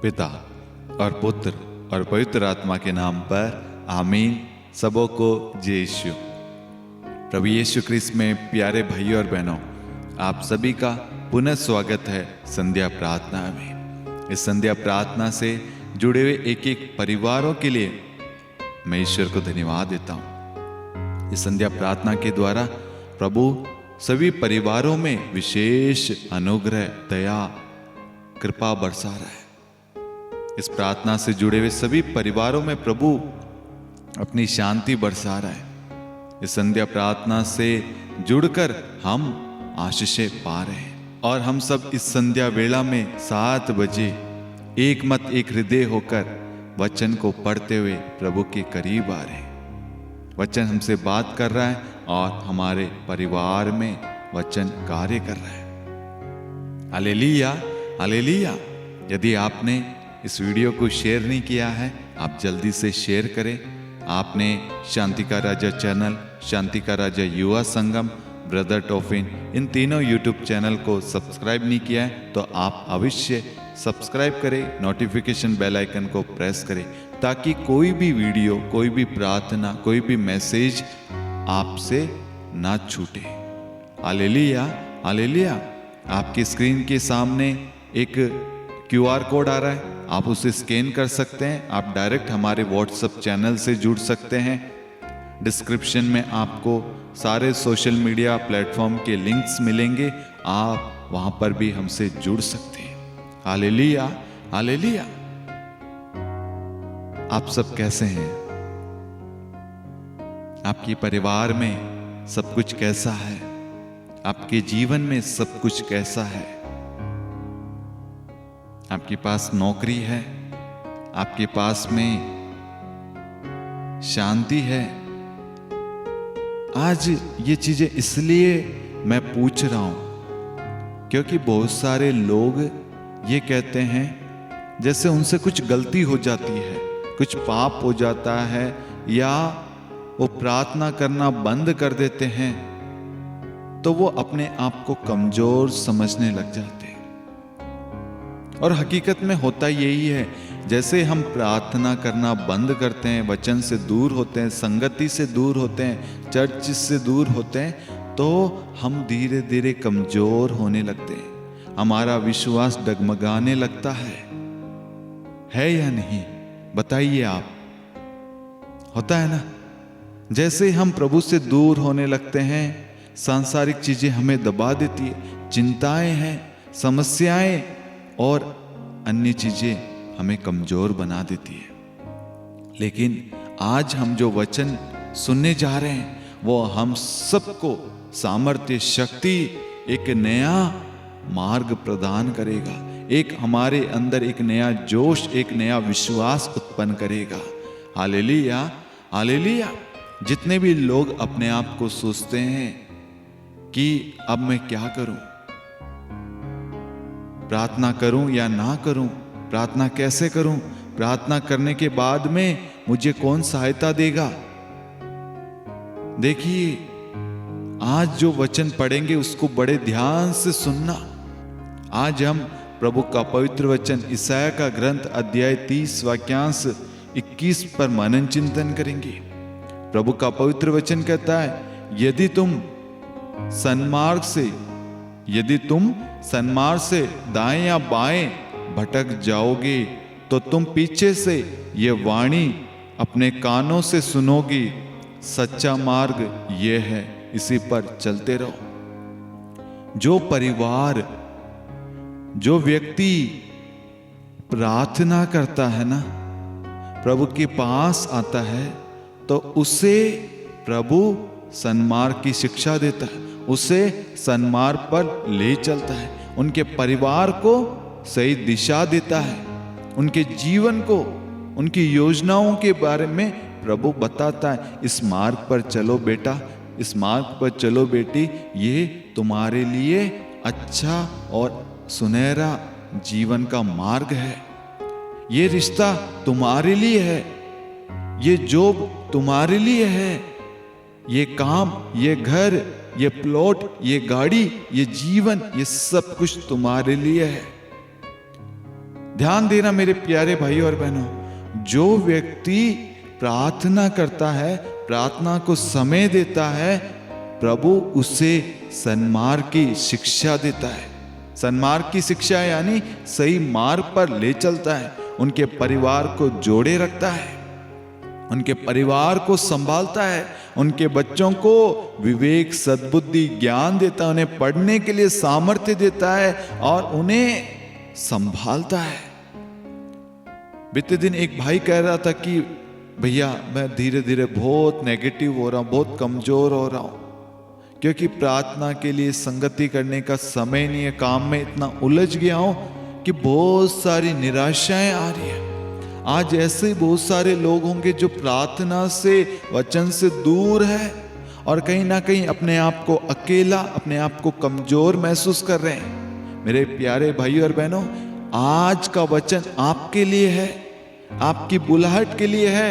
पिता और पुत्र और पवित्र आत्मा के नाम पर आमीन। सबों को जय यीशु। प्रभु यीशु क्रिस्त में प्यारे भाइयों और बहनों, आप सभी का पुनः स्वागत है संध्या प्रार्थना में। इस संध्या प्रार्थना से जुड़े हुए एक एक परिवारों के लिए मैं ईश्वर को धन्यवाद देता हूँ। इस संध्या प्रार्थना के द्वारा प्रभु सभी परिवारों में विशेष अनुग्रह, दया, कृपा बरसा रहा है। इस प्रार्थना से जुड़े हुए सभी परिवारों में प्रभु अपनी शांति बरसा रहा है। इस संध्या प्रार्थना से जुड़कर हम आशीषें पा रहे हैं और हम सब इस संध्या वेला में 7 बजे एक मत एक हृदय होकर वचन को पढ़ते हुए प्रभु के करीब आ रहे हैं। वचन हमसे बात कर रहा है और हमारे परिवार में वचन कार्य कर रहा है। Hallelujah, hallelujah. यदि आपने इस वीडियो को शेयर नहीं किया है, आप जल्दी से शेयर करें। आपने शांति का राजा चैनल, शांति का राजा युवा संगम, ब्रदर टॉफिन, इन तीनों यूट्यूब चैनल को सब्सक्राइब नहीं किया है तो आप अवश्य सब्सक्राइब करें, नोटिफिकेशन बेल आइकन को प्रेस करें ताकि कोई भी वीडियो, कोई भी प्रार्थना, कोई भी मैसेज आपसे ना छूटे। Hallelujah, hallelujah. आपकी स्क्रीन के सामने एक QR कोड आ रहा है, आप उसे स्कैन कर सकते हैं। आप डायरेक्ट हमारे व्हाट्सएप चैनल से जुड़ सकते हैं। डिस्क्रिप्शन में आपको सारे सोशल मीडिया प्लेटफॉर्म के लिंक्स मिलेंगे, आप वहां पर भी हमसे जुड़ सकते हैं। Hallelujah, hallelujah. आप सब कैसे हैं? आपके परिवार में सब कुछ कैसा है? आपके जीवन में सब कुछ कैसा है? आपके पास नौकरी है, आपके पास में शांति है? आज ये चीजें इसलिए मैं पूछ रहा हूं क्योंकि बहुत सारे लोग ये कहते हैं जैसे उनसे कुछ गलती हो जाती है, कुछ पाप हो जाता है या वो प्रार्थना करना बंद कर देते हैं तो वो अपने आप को कमजोर समझने लग जाते हैं। और हकीकत में होता यही है, जैसे हम प्रार्थना करना बंद करते हैं, वचन से दूर होते हैं, संगति से दूर होते हैं, चर्च से दूर होते हैं, तो हम धीरे धीरे कमजोर होने लगते हैं। हमारा विश्वास डगमगाने लगता है या नहीं? बताइए आप। होता है ना? जैसे हम प्रभु से दूर होने लगते हैं, सांसारिक चीजें हमें दबा देती है, चिंताएं हैं, समस्याएं और अन्य चीजें हमें कमजोर बना देती है। लेकिन आज हम जो वचन सुनने जा रहे हैं वो हम सबको सामर्थ्य, शक्ति, एक नया मार्ग प्रदान करेगा। एक हमारे अंदर एक नया जोश, एक नया विश्वास उत्पन्न करेगा। Hallelujah, hallelujah. जितने भी लोग अपने आप को सोचते हैं कि अब मैं क्या करूं, प्रार्थना करूं या ना करूं, प्रार्थना कैसे करूं, प्रार्थना करने के बाद में मुझे कौन सहायता देगा? देखिए, आज जो वचन पढ़ेंगे उसको बड़े ध्यान से सुनना। आज हम प्रभु का पवित्र वचन यशायाह का ग्रंथ अध्याय 30 वाक्यांश 21 पर मनन चिंतन करेंगे। प्रभु का पवित्र वचन कहता है, यदि तुम सन्मार्ग से दाएं या बाएं भटक जाओगे तो तुम पीछे से ये वाणी अपने कानों से सुनोगी, सच्चा मार्ग ये है, इसी पर चलते रहो। जो परिवार, जो व्यक्ति प्रार्थना करता है ना, प्रभु के पास आता है तो उसे प्रभु सन्मार्ग की शिक्षा देता है, उसे सन्मार्ग पर ले चलता है, उनके परिवार को सही दिशा देता है, उनके जीवन को, उनकी योजनाओं के बारे में प्रभु बताता है। इस मार्ग पर चलो बेटा, इस मार्ग पर चलो बेटी, ये तुम्हारे लिए अच्छा और सुनहरा जीवन का मार्ग है। ये रिश्ता तुम्हारे लिए है, ये जॉब तुम्हारे लिए है, ये काम, ये घर, ये प्लॉट, ये गाड़ी, ये जीवन, ये सब कुछ तुम्हारे लिए है। ध्यान देना मेरे प्यारे भाई और बहनों, जो व्यक्ति प्रार्थना करता है, प्रार्थना को समय देता है, प्रभु उसे सन्मार्ग की शिक्षा देता है। सन्मार्ग की शिक्षा यानी सही मार्ग पर ले चलता है, उनके परिवार को जोड़े रखता है, उनके परिवार को संभालता है, उनके बच्चों को विवेक, सद्बुद्धि, ज्ञान देता है, उन्हें पढ़ने के लिए सामर्थ्य देता है और उन्हें संभालता है। बीते दिन एक भाई कह रहा था कि भैया मैं धीरे धीरे बहुत नेगेटिव हो रहा हूं, बहुत कमजोर हो रहा हूं, क्योंकि प्रार्थना के लिए संगति करने का समय नहीं है, काम में इतना उलझ गया हूं कि बहुत सारी निराशाएं आ रही है। आज ऐसे बहुत सारे लोग होंगे जो प्रार्थना से, वचन से दूर है और कहीं ना कहीं अपने आप को अकेला, अपने आप को कमजोर महसूस कर रहे हैं। मेरे प्यारे भाइयों और बहनों, आज का वचन आपके लिए है, आपकी बुलाहट के लिए है,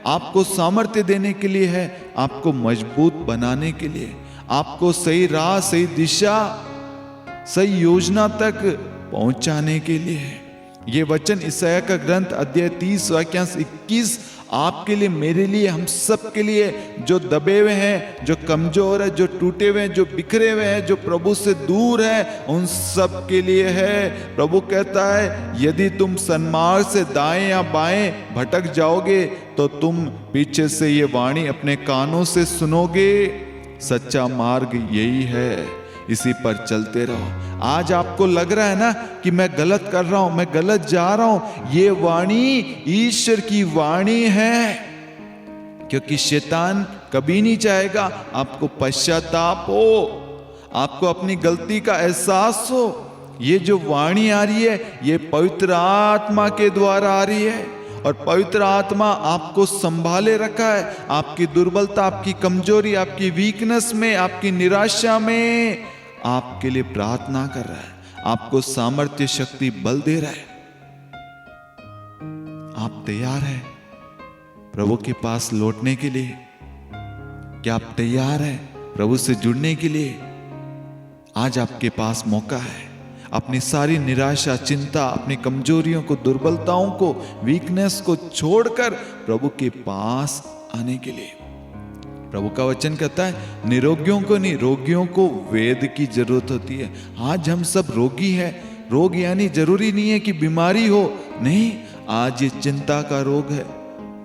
आपको सामर्थ्य देने के लिए है, आपको मजबूत बनाने के लिए, आपको सही राह, सही दिशा, सही योजना तक पहुंचाने के लिए है। ये वचन यशायाह का ग्रंथ अध्याय 30 वाक्यांश 21 आपके लिए, मेरे लिए, हम सब के लिए, जो दबे हुए हैं, जो कमजोर है, जो टूटे हुए हैं, जो बिखरे हुए हैं, जो प्रभु से दूर है, उन सब के लिए है। प्रभु कहता है यदि तुम सन्मार्ग से दाएं या बाएं भटक जाओगे तो तुम पीछे से ये वाणी अपने कानों से सुनोगे। सच्चा मार्ग यही है, इसी पर चलते रहो। आज आपको लग रहा है ना कि मैं गलत कर रहा हूं, मैं गलत जा रहा हूं, ये वाणी ईश्वर की वाणी है, क्योंकि शैतान कभी नहीं चाहेगा आपको पश्चाताप हो, आपको अपनी गलती का एहसास हो। ये जो वाणी आ रही है, ये पवित्र आत्मा के द्वारा आ रही है और पवित्र आत्मा आपको संभाले रखा है। आपकी दुर्बलता, आपकी कमजोरी, आपकी वीकनेस में, आपकी निराशा में आपके लिए प्रार्थना कर रहा है, आपको सामर्थ्य, शक्ति, बल दे रहा है। आप तैयार हैं प्रभु के पास लौटने के लिए? क्या आप तैयार हैं प्रभु से जुड़ने के लिए? आज आपके पास मौका है अपनी सारी निराशा, चिंता, अपनी कमजोरियों को, दुर्बलताओं को, वीकनेस को छोड़कर प्रभु के पास आने के लिए। प्रभु का वचन कहता है निरोगियों को नहीं, रोगियों को वेद की जरूरत होती है। आज हम सब रोगी हैं। रोग यानी जरूरी नहीं है कि बीमारी हो, नहीं, आज ये चिंता का रोग है,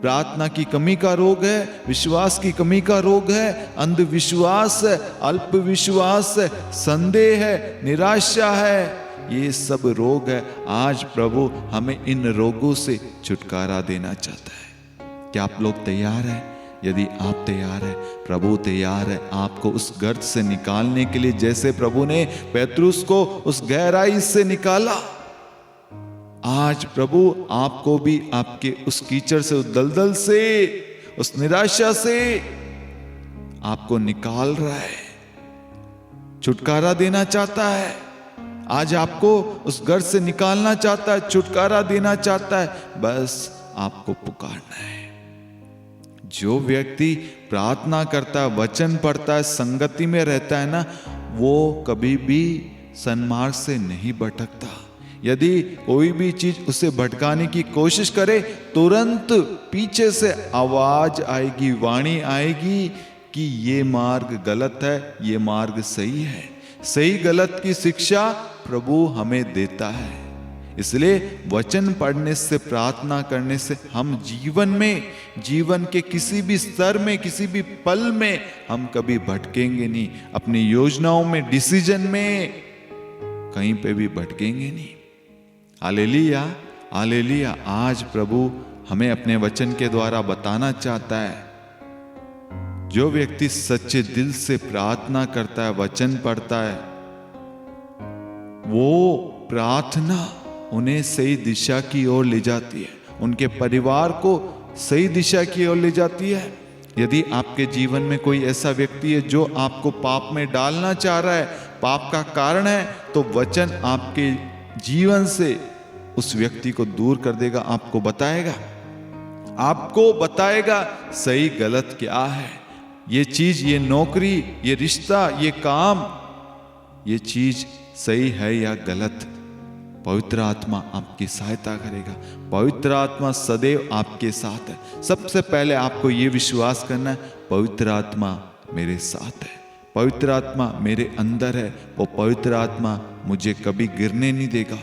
प्रार्थना की कमी का रोग है, विश्वास की कमी का रोग है, अंधविश्वास है, अल्प विश्वास है, संदेह है, निराशा है, ये सब रोग है। आज प्रभु हमें इन रोगों से छुटकारा देना चाहता है। क्या आप लोग तैयार हैं? यदि आप तैयार हैं, प्रभु तैयार है आपको उस गर्त से निकालने के लिए, जैसे प्रभु ने पेतरुस को उस गहराई से निकाला। आज प्रभु आपको भी आपके उस कीचड़ से, उस दलदल से, उस निराशा से आपको निकाल रहा है, छुटकारा देना चाहता है। आज आपको उस गर्त से निकालना चाहता है, छुटकारा देना चाहता है। बस आपको पुकारना है। जो व्यक्ति प्रार्थना करता है, वचन पढ़ता है, संगति में रहता है ना, वो कभी भी सन्मार्ग से नहीं भटकता। यदि कोई भी चीज उसे भटकाने की कोशिश करे, तुरंत पीछे से आवाज आएगी, वाणी आएगी कि ये मार्ग गलत है, ये मार्ग सही है। सही गलत की शिक्षा प्रभु हमें देता है। इसलिए वचन पढ़ने से, प्रार्थना करने से हम जीवन में, जीवन के किसी भी स्तर में, किसी भी पल में हम कभी भटकेंगे नहीं। अपनी योजनाओं में, डिसीजन में कहीं पे भी भटकेंगे नहीं। Hallelujah, hallelujah. आज प्रभु हमें अपने वचन के द्वारा बताना चाहता है, जो व्यक्ति सच्चे दिल से प्रार्थना करता है, वचन पढ़ता है, वो प्रार्थना उन्हें सही दिशा की ओर ले जाती है, उनके परिवार को सही दिशा की ओर ले जाती है। यदि आपके जीवन में कोई ऐसा व्यक्ति है जो आपको पाप में डालना चाह रहा है, पाप का कारण है, तो वचन आपके जीवन से उस व्यक्ति को दूर कर देगा, आपको बताएगा सही गलत क्या है। ये चीज, ये नौकरी, ये रिश्ता, ये काम, ये चीज सही है या गलत। पवित्र आत्मा आपकी सहायता करेगा। पवित्र आत्मा सदैव आपके साथ है। सबसे पहले आपको ये विश्वास करना है, पवित्र आत्मा मेरे साथ है, पवित्र आत्मा मेरे अंदर है। वो पवित्र आत्मा मुझे कभी गिरने नहीं देगा,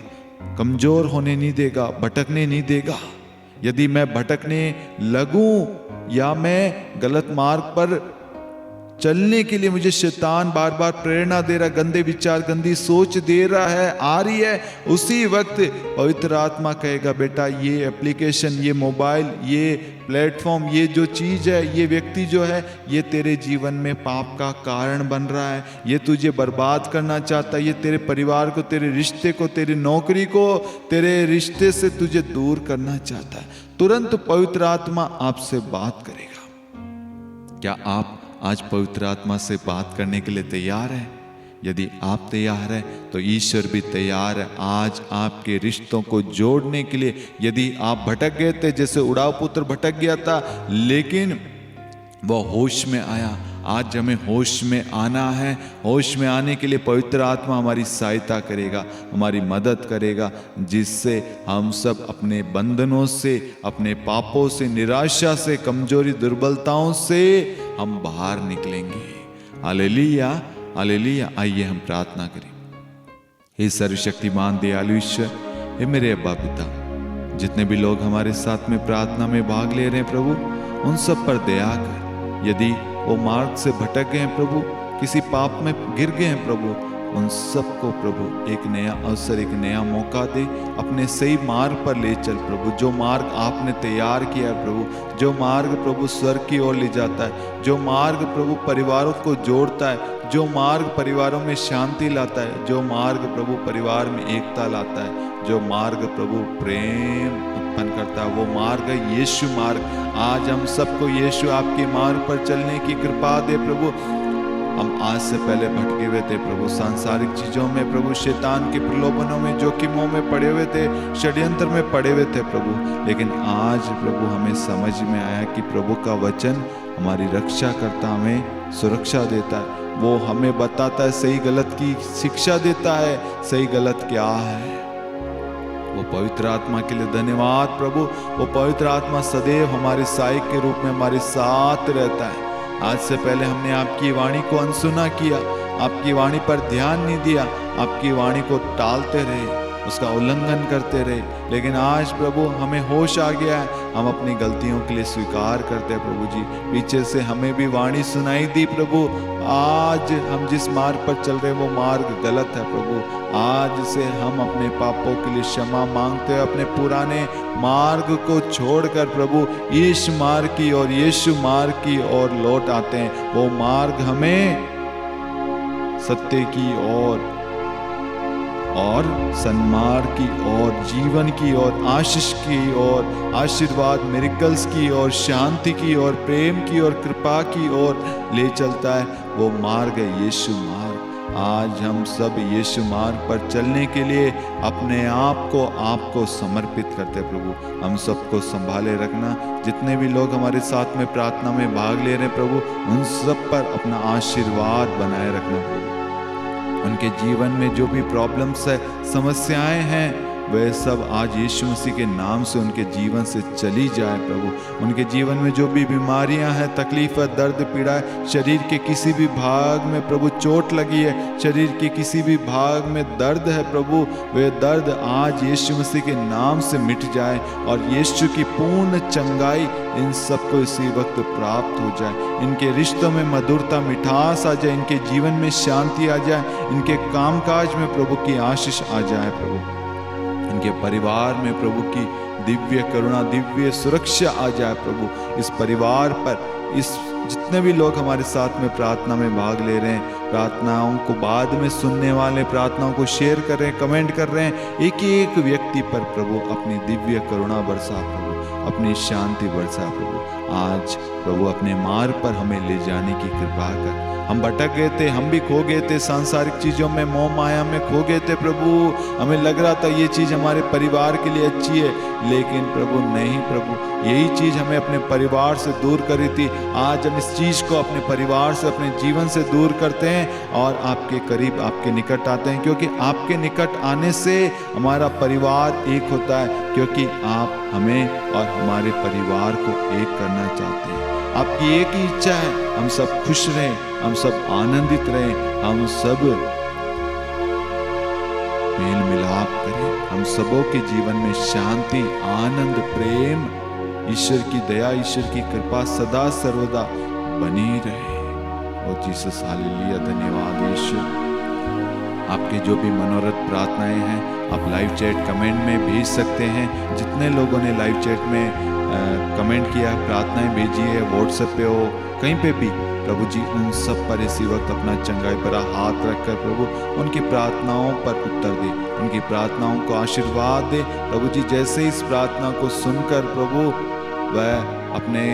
कमजोर होने नहीं देगा, भटकने नहीं देगा। यदि मैं भटकने लगूं या मैं गलत मार्ग पर चलने के लिए मुझे शैतान बार बार प्रेरणा दे रहा, गंदे विचार, गंदी सोच दे रहा है, आ रही है, उसी वक्त पवित्र आत्मा कहेगा, बेटा ये एप्लीकेशन, ये मोबाइल, ये प्लेटफॉर्म, ये जो चीज है, ये व्यक्ति जो है, ये तेरे जीवन में पाप का कारण बन रहा है, ये तुझे बर्बाद करना चाहता है, ये तेरे परिवार को, तेरे रिश्ते को, तेरी नौकरी को, तेरे रिश्ते से तुझे दूर करना चाहता है। तुरंत पवित्र आत्मा आपसे बात करेगा। क्या आप आज पवित्र आत्मा से बात करने के लिए तैयार है? यदि आप तैयार है तो ईश्वर भी तैयार है आज आपके रिश्तों को जोड़ने के लिए। यदि आप भटक गए थे, जैसे उड़ाव पुत्र भटक गया था लेकिन वह होश में आया, आज हमें होश में आना है। होश में आने के लिए पवित्र आत्मा हमारी सहायता करेगा, हमारी मदद करेगा, जिससे हम सब अपने बंधनों से, अपने पापों से, निराशा से, कमजोरी, दुर्बलताओं से हम बाहर निकलेंगे। Hallelujah, hallelujah. आइए हम प्रार्थना करें। हे सर्वशक्तिमान दयालु ईश्वर, हे मेरे अब्बा पिता, जितने भी लोग हमारे साथ में प्रार्थना में भाग ले रहे हैं प्रभु, उन सब पर दया कर। यदि वो मार्ग से भटक गए हैं प्रभु, किसी पाप में गिर गए हैं प्रभु, उन सबको प्रभु एक नया अवसर, एक नया मौका दे, अपने सही मार्ग पर ले चल प्रभु। जो मार्ग आपने तैयार किया है प्रभु, जो मार्ग प्रभु स्वर्ग की ओर ले जाता है, जो मार्ग प्रभु परिवारों को जोड़ता है, जो मार्ग परिवारों में शांति लाता है, जो मार्ग प्रभु परिवार में एकता लाता है, जो मार्ग प्रभु प्रेम उत्पन्न करता है, वो मार्ग है यीशु मार्ग। आज हम सबको यीशु आपके मार्ग पर चलने की कृपा दे प्रभु। हम आज से पहले भटके हुए थे प्रभु, सांसारिक चीजों में प्रभु, शैतान के प्रलोभनों में, जोखिमों में पड़े हुए थे, षड्यंत्र में पड़े हुए थे प्रभु। लेकिन आज प्रभु हमें समझ में आया कि प्रभु का वचन हमारी रक्षा करता, हमें सुरक्षा देता है, वो हमें बताता है, सही गलत की शिक्षा देता है, सही गलत क्या है। वो पवित्र आत्मा के लिए धन्यवाद प्रभु। वो पवित्र आत्मा सदैव हमारे सहायक के रूप में हमारे साथ रहता है। आज से पहले हमने आपकी वाणी को अनसुना किया, आपकी वाणी पर ध्यान नहीं दिया, आपकी वाणी को टालते रहे, उसका उल्लंघन करते रहे। लेकिन आज प्रभु हमें होश आ गया है, हम अपनी गलतियों के लिए स्वीकार करते हैं प्रभु जी। पीछे से हमें भी वाणी सुनाई दी प्रभु, आज हम जिस मार्ग पर चल रहे हैं वो मार्ग गलत है प्रभु। आज से हम अपने पापों के लिए क्षमा मांगते हैं, अपने पुराने मार्ग को छोड़कर प्रभु इस मार्ग की और यीशु मार्ग की ओर लौट आते हैं। वो मार्ग हमें सत्य की ओर और सन्मार्ग की ओर, जीवन की ओर, आशीष की ओर, आशीर्वाद, मिरेकल्स की ओर, शांति की ओर, प्रेम की ओर, कृपा की ओर ले चलता है। वो मार्ग है यीशु मार्ग। आज हम सब यीशु मार्ग पर चलने के लिए अपने आप को आपको समर्पित करते हैं प्रभु। हम सबको संभाले रखना। जितने भी लोग हमारे साथ में प्रार्थना में भाग ले रहे हैं प्रभु, उन सब पर अपना आशीर्वाद बनाए रखना प्रभु। उनके जीवन में जो भी प्रॉब्लम्स है, समस्याएं हैं, वह सब आज यीशु मसीह के नाम से उनके जीवन से चली जाए प्रभु। उनके जीवन में जो भी बीमारियां हैं, तकलीफ है, दर्द, पीड़ा है, शरीर के किसी भी भाग में प्रभु चोट लगी है, शरीर के किसी भी भाग में दर्द है प्रभु, वह दर्द आज यीशु मसीह के नाम से मिट जाए और यीशु की पूर्ण चंगाई इन सबको इसी वक्त प्राप्त हो जाए। इनके रिश्तों में मधुरता, मिठास आ जाए, इनके जीवन में शांति आ जाए, इनके कामकाज में प्रभु की आशीष आ जाए प्रभु। इनके परिवार में प्रभु की दिव्य करुणा, दिव्य सुरक्षा आ जाए प्रभु। इस परिवार पर, इस जितने भी लोग हमारे साथ में प्रार्थना में भाग ले रहे हैं, प्रार्थनाओं को बाद में सुनने वाले, प्रार्थनाओं को शेयर कर रहे हैं, कमेंट कर रहे हैं, एक एक व्यक्ति पर प्रभु अपनी दिव्य करुणा बरसा प्रभु, अपनी शांति बरसा प्रभु। आज प्रभु अपने मार्ग पर हमें ले जाने की कृपा कर। हम भटक गए थे, हम भी खो गए थे, सांसारिक चीज़ों में, मोह माया में खो गए थे प्रभु। हमें लग रहा था ये चीज़ हमारे परिवार के लिए अच्छी है, लेकिन प्रभु नहीं प्रभु, यही चीज़ हमें अपने परिवार से दूर करी थी। आज हम इस चीज़ को अपने परिवार से, अपने जीवन से दूर करते हैं और आपके करीब, आपके निकट आते हैं, क्योंकि आपके निकट आने से हमारा परिवार एक होता है, क्योंकि आप हमें और हमारे परिवार को एक करना चाहते हैं। आपकी एक ही इच्छा है, हम सब खुश रहें, हम सब आनंदित रहें, हम सब मेल मिलाप करें, हम सबों के जीवन में शांति, आनंद, प्रेम, ईश्वर की दया, ईश्वर की कृपा सदा सर्वदा बनी रहे। और जीसस हालेलुया, धन्यवाद यीशु। आपके जो भी मनोरथ प्रार्थनाएं हैं आप लाइव चैट कमेंट में भेज सकते हैं। जितने लोगों ने लाइव चैट में कमेंट किया, प्रार्थनाएं भेजी है, व्हाट्सएप पे हो, कहीं पे भी, प्रभु जी उन सब पर इसी वक्त अपना चंगाई भरा हाथ रखकर प्रभु उनकी प्रार्थनाओं पर उत्तर दे, उनकी प्रार्थनाओं को आशीर्वाद दे। प्रभु जी जैसे इस प्रार्थना को सुनकर प्रभु वह अपने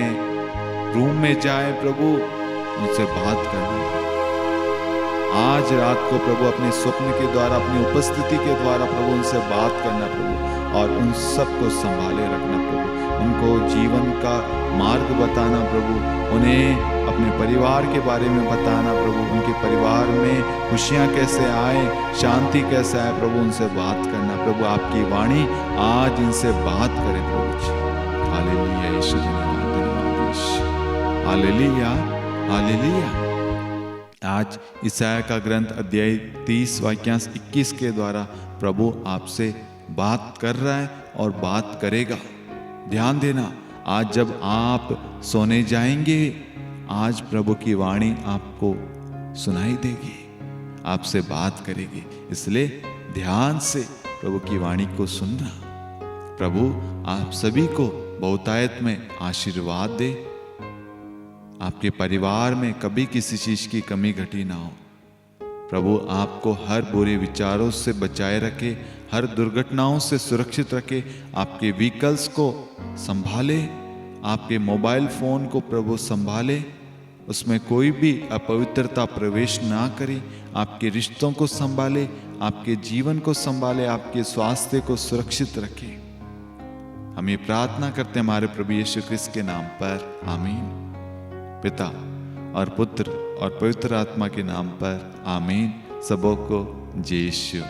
रूम में जाए, प्रभु उनसे बात करना। आज रात को प्रभु अपने स्वप्न के द्वारा, अपनी उपस्थिति के द्वारा प्रभु उनसे बात करना प्रभु, और उन सबको संभाले रखना प्रभु, उनको जीवन का मार्ग बताना प्रभु, उन्हें अपने परिवार के बारे में बताना प्रभु, उनके परिवार में खुशियाँ कैसे आए, शांति कैसे आए प्रभु, उनसे बात करना प्रभु। आपकी वाणी आज इनसे बात करे प्रभु जी। हालेलुया यीशु, धन्यवाद धन्यवाद यीशु, हालेलुया हालेलुया। आज ईसाया का ग्रंथ अध्याय 30 वाक्यांश 21 के द्वारा प्रभु आपसे बात कर रहा है और बात करेगा। ध्यान देना, आज जब आप सोने जाएंगे, आज प्रभु की वाणी आपको सुनाई देगी, आपसे बात करेगी, इसलिए ध्यान से प्रभु की वाणी को सुनना। प्रभु आप सभी को बहुतायत में आशीर्वाद दे, आपके परिवार में कभी किसी चीज की कमी घटी ना हो। प्रभु आपको हर बुरे विचारों से बचाए रखे, हर दुर्घटनाओं से सुरक्षित रखे, आपके व्हीकल्स को संभाले, आपके मोबाइल फोन को प्रभु संभाले, उसमें कोई भी अपवित्रता प्रवेश ना करे, आपके रिश्तों को संभाले, आपके जीवन को संभाले, आपके स्वास्थ्य को सुरक्षित रखे। हम ये प्रार्थना करते हैं हमारे प्रभु यीशु क्रिस्त के नाम पर, आमीन। पिता और पुत्र और पवित्र आत्मा के नाम पर, आमीन। सबों को जय यीशु।